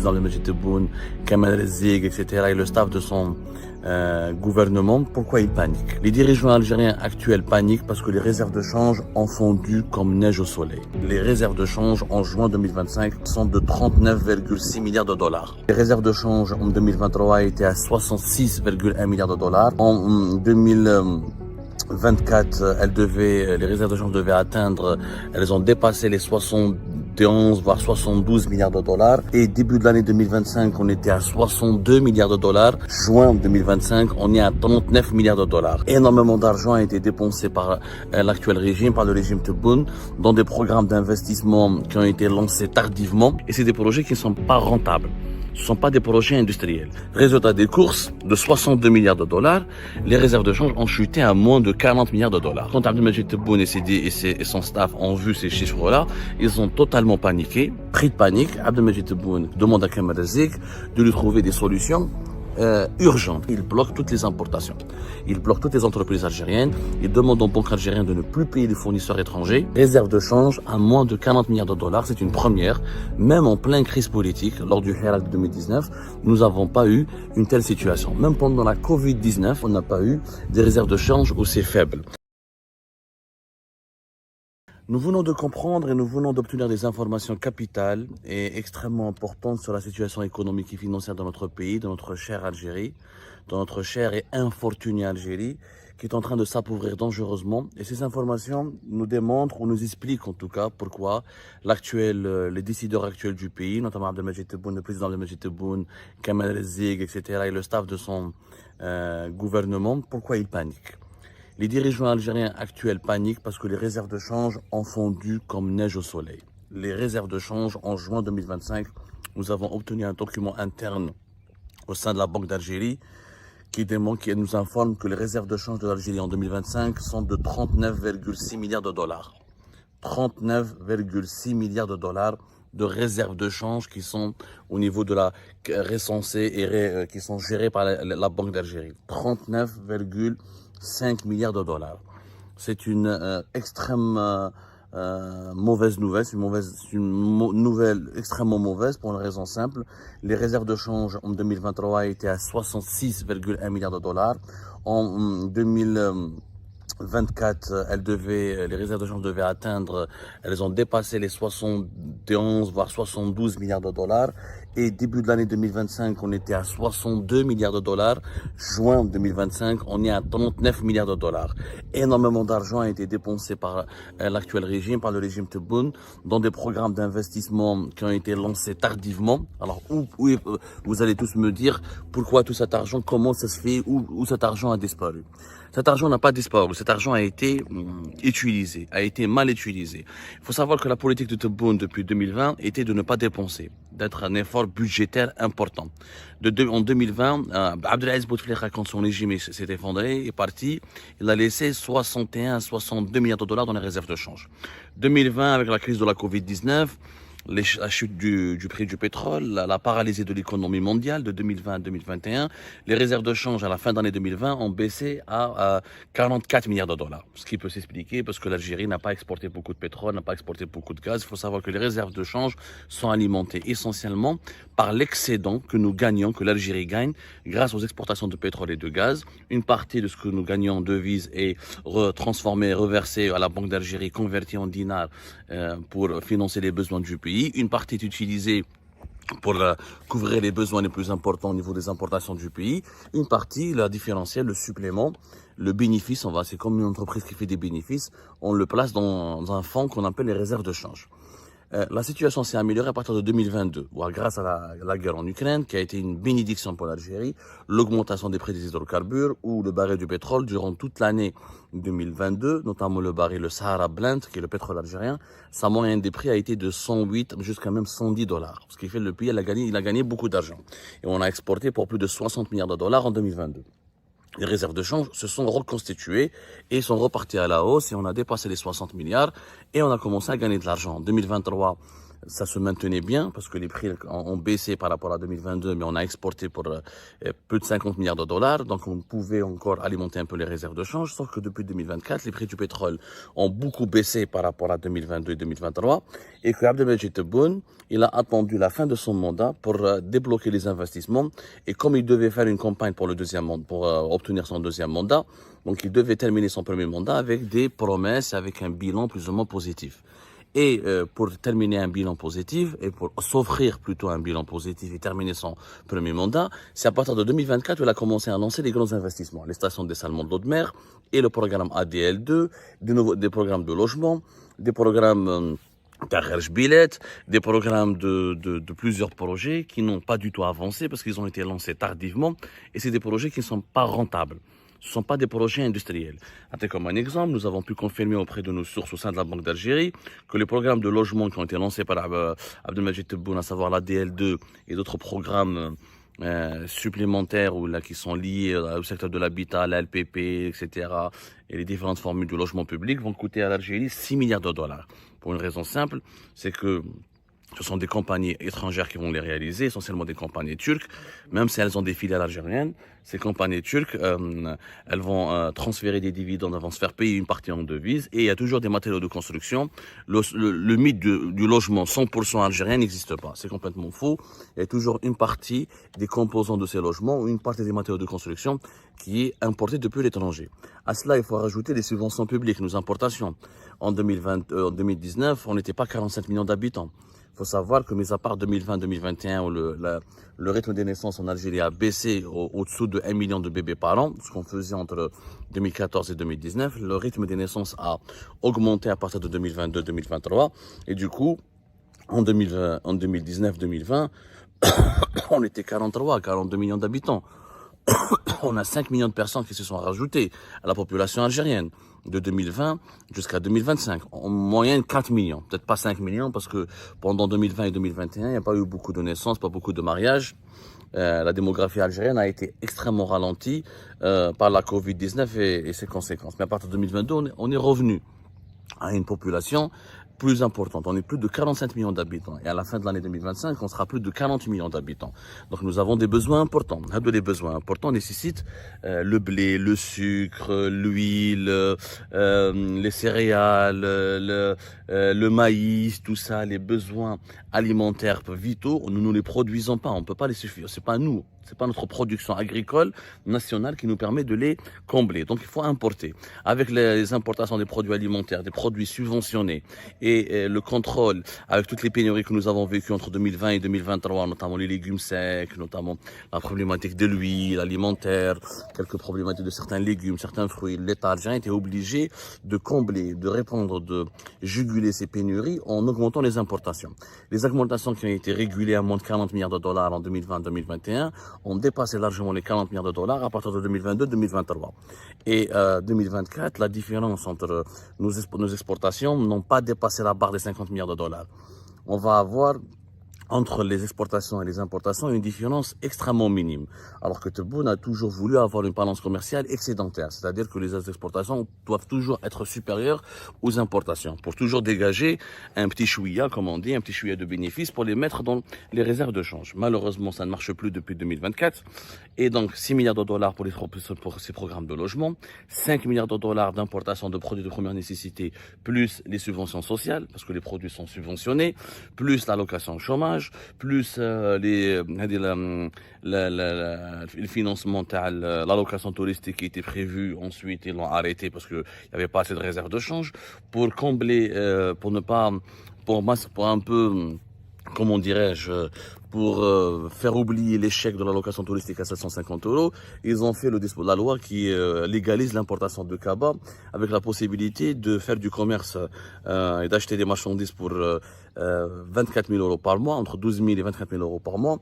président de Majid Tebboune, Kamel Rezig, etc. et le staff de son gouvernement, pourquoi ils paniquent? Les dirigeants algériens actuels paniquent parce que les réserves de change ont fondu comme neige au soleil. Les réserves de change en juin 2025 sont de 39,6 milliards de dollars. Les réserves de change en 2023 étaient à 66,1 milliards de dollars. En 2024, les réserves de change devaient atteindre, elles ont dépassé les 71 voire 72 milliards de dollars. Et début de l'année 2025, on était à 62 milliards de dollars. Juin 2025, on est à 39 milliards de dollars. Énormément d'argent a été dépensé par l'actuel régime, par le régime Tebboune, dans des programmes d'investissement qui ont été lancés tardivement. Et c'est des projets qui ne sont pas rentables. Ce ne sont pas des projets industriels. Résultat des courses, de 62 milliards de dollars, les réserves de change ont chuté à moins de 40 milliards de dollars. Quand Abdelmajid Tebboune et son staff ont vu ces chiffres-là, ils ont totalement paniqué. Pris de panique, Abdelmajid Tebboune demande à Kamel Rezig de lui trouver des solutions urgentes. Il bloque toutes les importations. Il bloque toutes les entreprises algériennes. Il demande aux banques algériennes de ne plus payer les fournisseurs étrangers. Réserve de change à moins de 40 milliards de dollars. C'est une première. Même en pleine crise politique, lors du Hirak de 2019, nous n'avons pas eu une telle situation. Même pendant la Covid-19, on n'a pas eu des réserves de change aussi faibles. Nous venons de comprendre et nous venons d'obtenir des informations capitales et extrêmement importantes sur la situation économique et financière de notre pays, de notre chère Algérie, de notre chère et infortunée Algérie, qui est en train de s'appauvrir dangereusement. Et ces informations nous démontrent, ou nous expliquent en tout cas, pourquoi les décideurs actuels du pays, notamment Abdelmajid Tebboune, le président Abdelmajid Tebboune, Kamel Rezig, etc. et le staff de son gouvernement, pourquoi ils paniquent? Les dirigeants algériens actuels paniquent parce que les réserves de change ont fondu comme neige au soleil. Les réserves de change en juin 2025, nous avons obtenu un document interne au sein de la Banque d'Algérie qui nous informe que les réserves de change de l'Algérie en 2025 sont de 39,6 milliards de dollars. 39,6 milliards de dollars de réserves de change qui sont au niveau de la recensée et qui sont gérées par la Banque d'Algérie. 39,5 milliards de dollars. C'est une extrême mauvaise nouvelle. C'est une nouvelle extrêmement mauvaise pour une raison simple. Les réserves de change en 2023 étaient à 66,1 milliards de dollars. En 2024, les réserves de change devaient atteindre, elles ont dépassé les 71 voire 72 milliards de dollars. Et début de l'année 2025, on était à 62 milliards de dollars. Juin 2025, on est à 39 milliards de dollars. Énormément d'argent a été dépensé par l'actuel régime, par le régime Tebboune, dans des programmes d'investissement qui ont été lancés tardivement. Alors, vous allez tous me dire pourquoi tout cet argent, comment ça se fait, où cet argent a disparu. Cet argent n'a pas disparu, cet argent a été utilisé, a été mal utilisé. Il faut savoir que la politique de Tebboune depuis 2020 était de ne pas dépenser, d'être un effort budgétaire important. En 2020, Abdelaziz Bouteflika, quand son régime s'est effondré, est parti, il a laissé 61 à 62 milliards de dollars dans les réserves de change. 2020, avec la crise de la Covid-19, la chute du prix du pétrole, la paralysie de l'économie mondiale de 2020 à 2021, les réserves de change à la fin d'année 2020 ont baissé à 44 milliards de dollars. Ce qui peut s'expliquer parce que l'Algérie n'a pas exporté beaucoup de pétrole, n'a pas exporté beaucoup de gaz. Il faut savoir que les réserves de change sont alimentées essentiellement par l'excédent que nous gagnons, que l'Algérie gagne grâce aux exportations de pétrole et de gaz. Une partie de ce que nous gagnons en devises est transformée, reversée à la Banque d'Algérie, convertie en dinars pour financer les besoins du pays. Une partie est utilisée pour couvrir les besoins les plus importants au niveau des importations du pays. Une partie, la différentielle, le supplément, le bénéfice, c'est comme une entreprise qui fait des bénéfices, on le place dans un fonds qu'on appelle les réserves de change. La situation s'est améliorée à partir de 2022, grâce à la guerre en Ukraine, qui a été une bénédiction pour l'Algérie, l'augmentation des prix des hydrocarbures ou le baril du pétrole durant toute l'année 2022, notamment le baril, le Sahara Blend, qui est le pétrole algérien, sa moyenne des prix a été de 108 jusqu'à même 110 dollars. Ce qui fait que le pays, il a gagné beaucoup d'argent. Et on a exporté pour plus de 60 milliards de dollars en 2022. Les réserves de change se sont reconstituées et sont reparties à la hausse et on a dépassé les 60 milliards et on a commencé à gagner de l'argent. En 2023, ça se maintenait bien parce que les prix ont baissé par rapport à 2022, mais on a exporté pour plus de 50 milliards de dollars, donc on pouvait encore alimenter un peu les réserves de change, sauf que depuis 2024, les prix du pétrole ont beaucoup baissé par rapport à 2022 et 2023, et que Abdelmajid Tebboune, il a attendu la fin de son mandat pour débloquer les investissements, et comme il devait faire une campagne pour le deuxième mandat, pour obtenir son deuxième mandat, donc il devait terminer son premier mandat avec des promesses, avec un bilan plus ou moins positif. Et pour terminer un bilan positif, et pour s'offrir plutôt un bilan positif et terminer son premier mandat, c'est à partir de 2024 qu'il a commencé à lancer les grands investissements, les stations de dessalement de l'eau de mer et le programme ADL2, des programmes de logement, des programmes Tarraj Bilet, des programmes de plusieurs projets qui n'ont pas du tout avancé parce qu'ils ont été lancés tardivement et c'est des projets qui ne sont pas rentables. Ce ne sont pas des projets industriels. Comme un exemple, nous avons pu confirmer auprès de nos sources au sein de la Banque d'Algérie que les programmes de logement qui ont été lancés par Abdelmajid Tebboune, à savoir l'ADL2 et d'autres programmes supplémentaires ou là qui sont liés au secteur de l'habitat, la LPP, etc. et les différentes formules de logement public vont coûter à l'Algérie 6 milliards de dollars. Pour une raison simple, c'est que ce sont des compagnies étrangères qui vont les réaliser, essentiellement des compagnies turques, même si elles ont des filiales algériennes. Ces compagnies turques, elles vont transférer des dividendes, elles vont se faire payer une partie en devises, et il y a toujours des matériaux de construction. Le mythe du logement 100% algérien n'existe pas, c'est complètement faux. Il y a toujours une partie des composants de ces logements, ou une partie des matériaux de construction qui est importée depuis l'étranger. À cela, il faut rajouter les subventions publiques, nos importations. En 2019, on n'était pas 45 millions d'habitants. Il faut savoir que, mis à part 2020-2021, où le rythme des naissances en Algérie a baissé au-dessous de 1 million de bébés par an, ce qu'on faisait entre 2014 et 2019, le rythme des naissances a augmenté à partir de 2022-2023. Et du coup, en 2019-2020, on était 42 millions d'habitants. On a 5 millions de personnes qui se sont rajoutées à la population algérienne de 2020 jusqu'à 2025. En moyenne 4 millions, peut-être pas 5 millions parce que pendant 2020 et 2021, il n'y a pas eu beaucoup de naissances, pas beaucoup de mariages. La démographie algérienne a été extrêmement ralentie par la Covid-19 et ses conséquences. Mais à partir de 2022, on est revenu à une population plus importante. On est plus de 45 millions d'habitants. Et à la fin de l'année 2025, on sera plus de 40 millions d'habitants. Donc nous avons des besoins importants. Les besoins importants nécessitent le blé, le sucre, l'huile, les céréales, le maïs, tout ça, les besoins alimentaires vitaux. Nous ne les produisons pas. On ne peut pas les suffire. C'est pas nous. C'est pas notre production agricole nationale qui nous permet de les combler. Donc il faut importer. Avec les importations des produits alimentaires, des produits subventionnés et le contrôle avec toutes les pénuries que nous avons vécues entre 2020 et 2023, notamment les légumes secs, notamment la problématique de l'huile alimentaire, quelques problématiques de certains légumes, certains fruits. L'État algérien était obligé de combler, de répondre, de juguler ces pénuries en augmentant les importations. Les augmentations qui ont été régulées à moins de 40 milliards de dollars en 2020-2021 ont dépassé largement les 40 milliards de dollars à partir de 2022-2023. Et 2024, la différence entre nos exportations n'ont pas dépassé la barre des 50 milliards de dollars. On va avoir entre les exportations et les importations une différence extrêmement minime. Alors que Tebboune a toujours voulu avoir une balance commerciale excédentaire, c'est-à-dire que les exportations doivent toujours être supérieures aux importations, pour toujours dégager un petit chouïa, comme on dit, un petit chouïa de bénéfices pour les mettre dans les réserves de change. Malheureusement, ça ne marche plus depuis 2024. Et donc, 6 milliards de dollars pour ces programmes de logement, 5 milliards de dollars d'importation de produits de première nécessité, plus les subventions sociales, parce que les produits sont subventionnés, plus l'allocation chômage, plus le financement de l'allocation touristique qui était prévu. Ensuite, ils l'ont arrêté parce qu'il n'y avait pas assez de réserve de change pour combler, pour un peu, comment dirais-je, pour faire oublier l'échec de l'allocation touristique à 750 €, ils ont fait la loi qui légalise l'importation de cabas avec la possibilité de faire du commerce et d'acheter des marchandises pour 24 000 € par mois, entre 12 000 et 24 000 € par mois,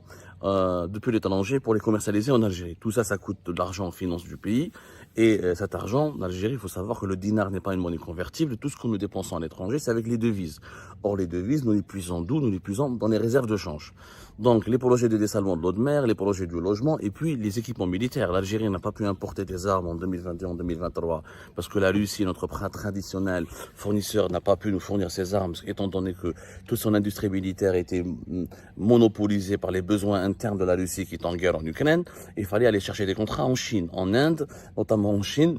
depuis l'étranger pour les commercialiser en Algérie. Tout ça, ça coûte de l'argent en finance du pays. Et cet argent, en Algérie, il faut savoir que le dinar n'est pas une monnaie convertible. Tout ce que nous dépensons à l'étranger, c'est avec les devises. Or, les devises, nous les puisons d'où? Nous les puisons dans les réserves de change. Donc, les projets de dessalement de l'eau de mer, les projets du logement, et puis les équipements militaires. L'Algérie n'a pas pu importer des armes en 2022, en 2023, parce que la Russie, notre traditionnel fournisseur, n'a pas pu nous fournir ces armes, étant donné que toute son industrie militaire était monopolisée par les besoins internes de la Russie qui est en guerre en Ukraine. Il fallait aller chercher des contrats en Chine, en Inde, notamment en Chine,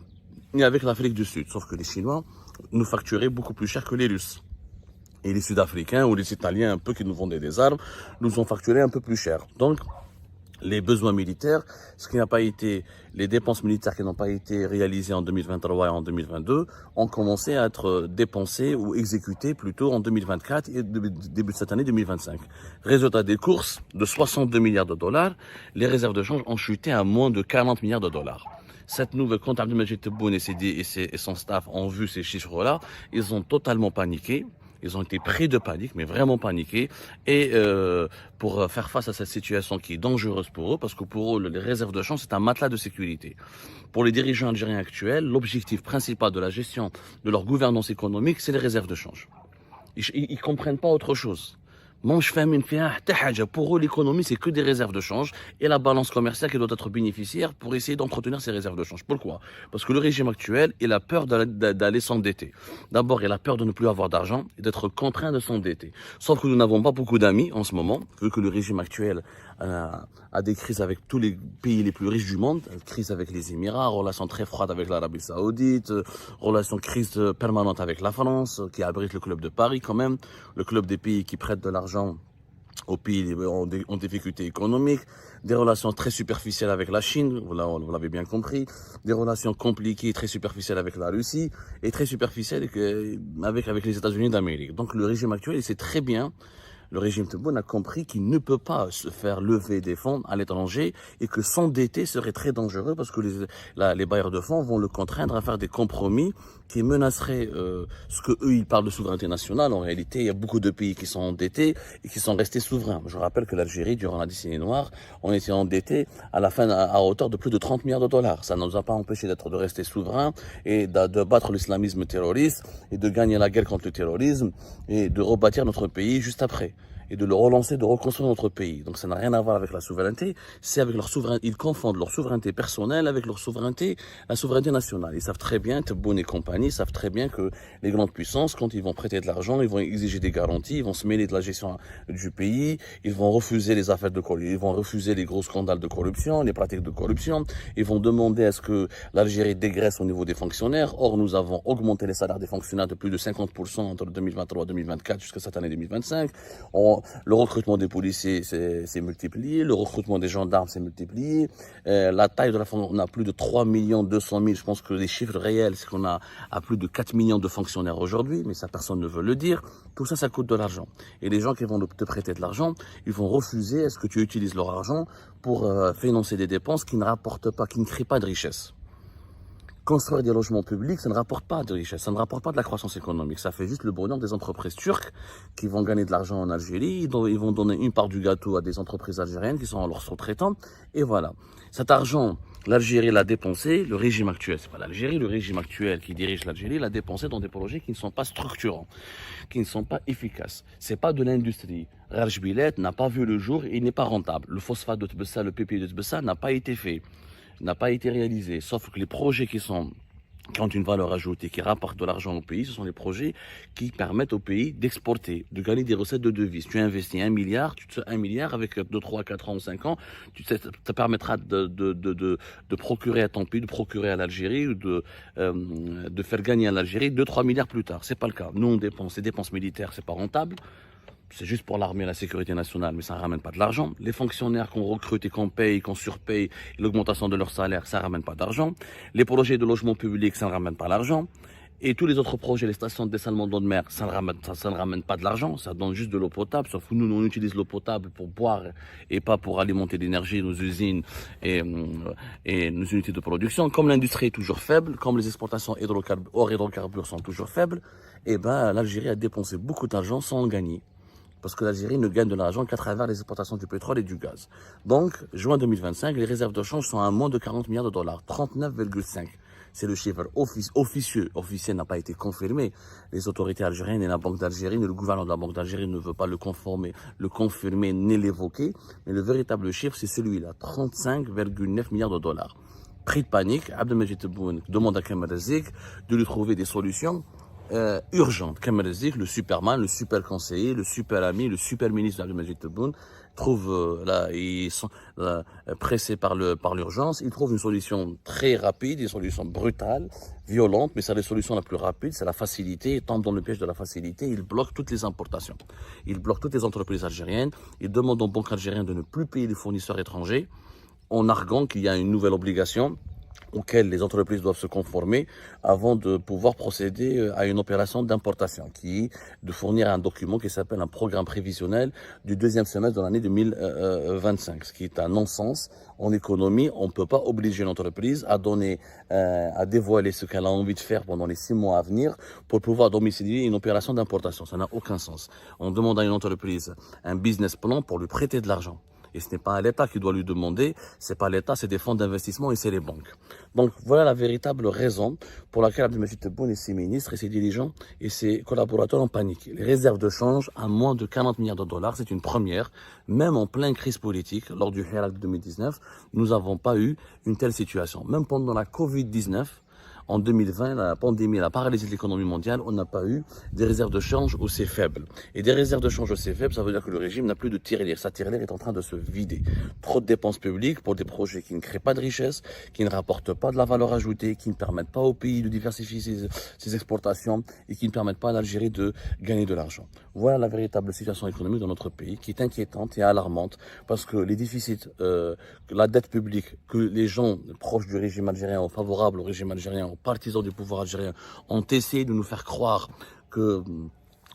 et avec l'Afrique du Sud. Sauf que les Chinois nous facturaient beaucoup plus cher que les Russes. Et les Sud-Africains ou les Italiens, un peu qui nous vendaient des armes, nous ont facturé un peu plus cher. Donc, les besoins militaires, ce qui n'a pas été, les dépenses militaires qui n'ont pas été réalisées en 2023 et en 2022, ont commencé à être dépensées ou exécutées plutôt en 2024 et début de cette année 2025. Résultat des courses, de 62 milliards de dollars, les réserves de change ont chuté à moins de 40 milliards de dollars. Cette nouvelle compte Abdelmajid Tebboune et son staff ont vu ces chiffres-là, ils ont totalement paniqué. Ils ont été pris de panique, mais vraiment paniqués. Et pour faire face à cette situation qui est dangereuse pour eux, parce que pour eux, les réserves de change, c'est un matelas de sécurité. Pour les dirigeants algériens actuels, l'objectif principal de la gestion de leur gouvernance économique, c'est les réserves de change. Ils comprennent pas autre chose. Pour eux, l'économie, c'est que des réserves de change et la balance commerciale qui doit être bénéficiaire pour essayer d'entretenir ces réserves de change. Pourquoi? Parce que le régime actuel, il a peur d'aller s'endetter. D'abord, il a peur de ne plus avoir d'argent et d'être contraint de s'endetter. Sauf que nous n'avons pas beaucoup d'amis en ce moment, vu que le régime actuel a des crises avec tous les pays les plus riches du monde, crise avec les Émirats, relations très froides avec l'Arabie Saoudite, crise permanente avec la France, qui abrite le club de Paris quand même, le club des pays qui prêtent de l'argent aux pays en difficulté économique, des relations très superficielles avec la Chine, vous l'avez bien compris, des relations compliquées, très superficielles avec la Russie, et très superficielles avec les États-Unis d'Amérique. Donc le régime actuel, il sait très bien, le régime Tebboune a compris qu'il ne peut pas se faire lever des fonds à l'étranger et que s'endetter serait très dangereux parce que les bailleurs de fonds vont le contraindre à faire des compromis qui menaceraient ce que eux ils parlent de souveraineté nationale. En réalité, il y a beaucoup de pays qui sont endettés et qui sont restés souverains. Je rappelle que l'Algérie, durant la décennie noire, on était endetté à la fin à hauteur de plus de 30 milliards de dollars. Ça ne nous a pas empêché de rester souverains et de battre l'islamisme terroriste et de gagner la guerre contre le terrorisme et de rebâtir notre pays juste après. Et de le relancer, de reconstruire notre pays. Donc ça n'a rien à voir avec la souveraineté, c'est avec leur souveraineté. Ils confondent leur souveraineté personnelle avec la souveraineté nationale. Ils savent très bien, Tebboune et compagnie, savent très bien que les grandes puissances, quand ils vont prêter de l'argent, ils vont exiger des garanties, ils vont se mêler de la gestion du pays, ils vont refuser les affaires de corruption, ils vont refuser les gros scandales de corruption, les pratiques de corruption, ils vont demander à ce que l'Algérie dégraisse au niveau des fonctionnaires. Or, nous avons augmenté les salaires des fonctionnaires de plus de 50% entre 2023 et 2024 jusqu'à cette année 2025. Le recrutement des policiers s'est multiplié, le recrutement des gendarmes s'est multiplié, la taille de la fonction, on a plus de 3 200 000, je pense que les chiffres réels, c'est qu'on a à plus de 4 millions de fonctionnaires aujourd'hui, mais ça personne ne veut le dire. Tout ça, ça coûte de l'argent. Et les gens qui vont te prêter de l'argent, ils vont refuser à ce que tu utilises leur argent pour financer des dépenses qui ne rapportent pas, qui ne créent pas de richesse. Construire des logements publics, ça ne rapporte pas de richesse, ça ne rapporte pas de la croissance économique. Ça fait juste le bonheur des entreprises turques qui vont gagner de l'argent en Algérie. Ils vont donner une part du gâteau à des entreprises algériennes qui sont leurs sous-traitants. Et voilà. Cet argent, l'Algérie l'a dépensé, le régime actuel, c'est pas l'Algérie, le régime actuel qui dirige l'Algérie l'a dépensé dans des projets qui ne sont pas structurants, qui ne sont pas efficaces. C'est pas de l'industrie. Rajbilet n'a pas vu le jour et il n'est pas rentable. Le phosphate de Tbessa, le PPI de Tbessa n'a pas été fait, n'a pas été réalisé. Sauf que les projets qui ont une valeur ajoutée, qui rapportent de l'argent au pays, ce sont les projets qui permettent au pays d'exporter, de gagner des recettes de devises. Tu investis 1 milliard, 1 milliard avec 2, 3, 4 ans ou 5 ans, ça permettra de procurer à ton pays, de procurer à l'Algérie, ou de faire gagner à l'Algérie 2, 3 milliards plus tard. C'est pas le cas. Nous, on dépense, les dépenses militaires, c'est pas rentable. C'est juste pour l'armée et la sécurité nationale, mais ça ne ramène pas de l'argent. Les fonctionnaires qu'on recrute et qu'on paye, qu'on surpaye, l'augmentation de leur salaire, ça ne ramène pas d'argent. Les projets de logement public, ça ne ramène pas l'argent. Et tous les autres projets, les stations de dessalement d'eau de mer, ça ne ramène pas de l'argent, ça donne juste de l'eau potable. Sauf que nous, on utilise l'eau potable pour boire et pas pour alimenter d'énergie nos usines et nos unités de production. Comme l'industrie est toujours faible, comme les exportations hors hydrocarbures sont toujours faibles, et ben l'Algérie a dépensé beaucoup d'argent sans en gagner. Parce que l'Algérie ne gagne de l'argent qu'à travers les exportations du pétrole et du gaz. Donc, juin 2025, les réserves de change sont à moins de 40 milliards de dollars, 39,5. c'est le chiffre officieux. Officiel n'a pas été confirmé. Les autorités algériennes et la Banque d'Algérie, le gouvernement de la Banque d'Algérie ne veut pas le confirmer ni l'évoquer. Mais le véritable chiffre, c'est celui-là, 35,9 milliards de dollars. Prix de panique, Abdelmajid Tebboune demande à Kamel Zik de lui trouver des solutions urgentes. Kamel Zik, le superman, le super conseiller, le super ami, le super ministre d'Abdelmajid Tebboune, trouve là, ils sont pressés par l'urgence. Ils trouvent une solution très rapide, une solution brutale, violente, mais c'est la solution la plus rapide, c'est la facilité. Ils tombent dans le piège de la facilité. Ils bloquent toutes les importations. Ils bloquent toutes les entreprises algériennes. Ils demandent aux banques algériennes de ne plus payer les fournisseurs étrangers, en arguant qu'il y a une nouvelle obligation auxquelles les entreprises doivent se conformer avant de pouvoir procéder à une opération d'importation, qui est de fournir un document qui s'appelle un programme prévisionnel du deuxième semestre de l'année 2025, ce qui est un non-sens. En économie, on ne peut pas obliger l'entreprise à à dévoiler ce qu'elle a envie de faire pendant les 6 mois à venir pour pouvoir domicilier une opération d'importation. Ça n'a aucun sens. On demande à une entreprise un business plan pour lui prêter de l'argent. Et ce n'est pas à l'État qui doit lui demander, c'est pas l'État, c'est des fonds d'investissement et c'est les banques. Donc voilà la véritable raison pour laquelle Abdelmajid Tebboune et ses ministres et ses dirigeants et ses collaborateurs ont paniqué. Les réserves de change à moins de 40 milliards de dollars, c'est une première. Même en pleine crise politique, lors du Hirak de 2019, nous n'avons pas eu une telle situation. Même pendant la Covid-19, en 2020, la pandémie a paralysé l'économie mondiale, on n'a pas eu des réserves de change aussi faibles. Et des réserves de change aussi faibles, ça veut dire que le régime n'a plus de tirelire. Sa tirelire est en train de se vider. Trop de dépenses publiques pour des projets qui ne créent pas de richesse, qui ne rapportent pas de la valeur ajoutée, qui ne permettent pas au pays de diversifier ses exportations et qui ne permettent pas à l'Algérie de gagner de l'argent. Voilà la véritable situation économique dans notre pays qui est inquiétante et alarmante parce que les déficits, la dette publique que les gens proches du régime algérien ou favorables au régime algérien, partisans du pouvoir algérien, ont essayé de nous faire croire que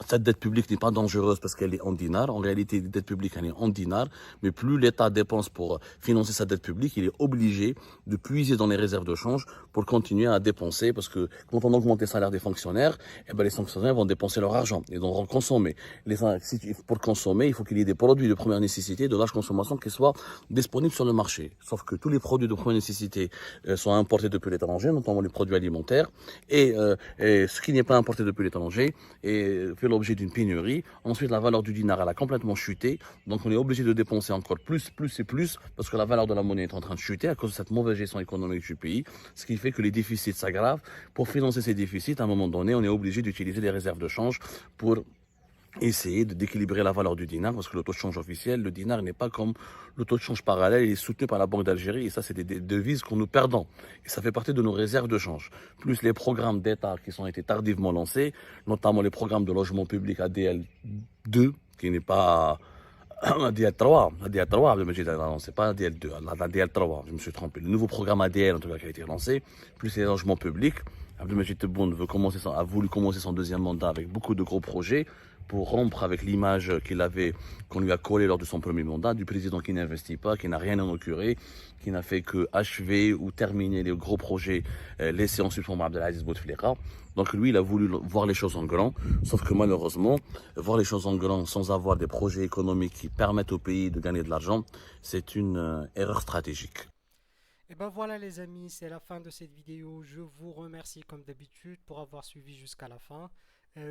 cette dette publique n'est pas dangereuse parce qu'elle est en dinars. En réalité, la dette publique, elle est en dinars. Mais plus l'État dépense pour financer sa dette publique, il est obligé de puiser dans les réserves de change pour continuer à dépenser. Parce que quand on augmente les salaires des fonctionnaires, eh ben, les fonctionnaires vont dépenser leur argent et vont consommer. Pour consommer, il faut qu'il y ait des produits de première nécessité, de large consommation qui soient disponibles sur le marché. Sauf que tous les produits de première nécessité sont importés depuis l'étranger, notamment les produits alimentaires. Et ce qui n'est pas importé depuis l'étranger fait l'objet d'une pénurie. Ensuite, la valeur du dinar, elle a complètement chuté. Donc, on est obligé de dépenser encore plus et plus parce que la valeur de la monnaie est en train de chuter à cause de cette mauvaise gestion économique du pays. Ce qui fait que les déficits s'aggravent. Pour financer ces déficits, à un moment donné, on est obligé d'utiliser des réserves de change pour essayer d'équilibrer la valeur du dinar parce que le taux de change officiel, le dinar n'est pas comme le taux de change parallèle, il est soutenu par la Banque d'Algérie et ça c'est des devises qu'on nous perdons et ça fait partie de nos réserves de change. Plus les programmes d'État qui ont été tardivement lancés, notamment les programmes de logement public ADL2 qui n'est pas ADL3, ADL3, non, c'est pas ADL2, ADL3, je me suis trompé. Le nouveau programme ADL en tout cas qui a été lancé, plus les logements publics. Abdelmajid Tebboune a voulu commencer son deuxième mandat avec beaucoup de gros projets pour rompre avec l'image qu'on lui a collée lors de son premier mandat, du président qui n'investit pas, qui n'a rien inauguré, qui n'a fait que achever ou terminer les gros projets laissés ensuite par Abdelaziz Bouteflika. Donc lui, il a voulu voir les choses en grand, sauf que malheureusement, voir les choses en grand sans avoir des projets économiques qui permettent au pays de gagner de l'argent, c'est une erreur stratégique. Et ben voilà les amis, c'est la fin de cette vidéo. Je vous remercie comme d'habitude pour avoir suivi jusqu'à la fin.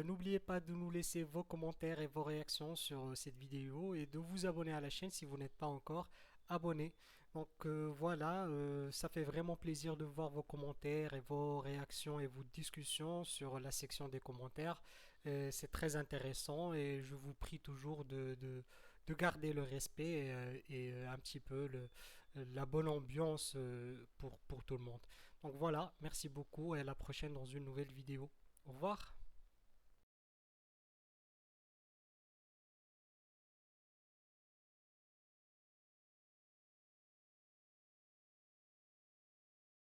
N'oubliez pas de nous laisser vos commentaires et vos réactions sur cette vidéo et de vous abonner à la chaîne si vous n'êtes pas encore abonné. Donc voilà, ça fait vraiment plaisir de voir vos commentaires et vos réactions et vos discussions sur la section des commentaires. C'est très intéressant et je vous prie toujours de garder le respect et un petit peu la bonne ambiance pour tout le monde. Donc voilà, merci beaucoup et à la prochaine dans une nouvelle vidéo. Au revoir.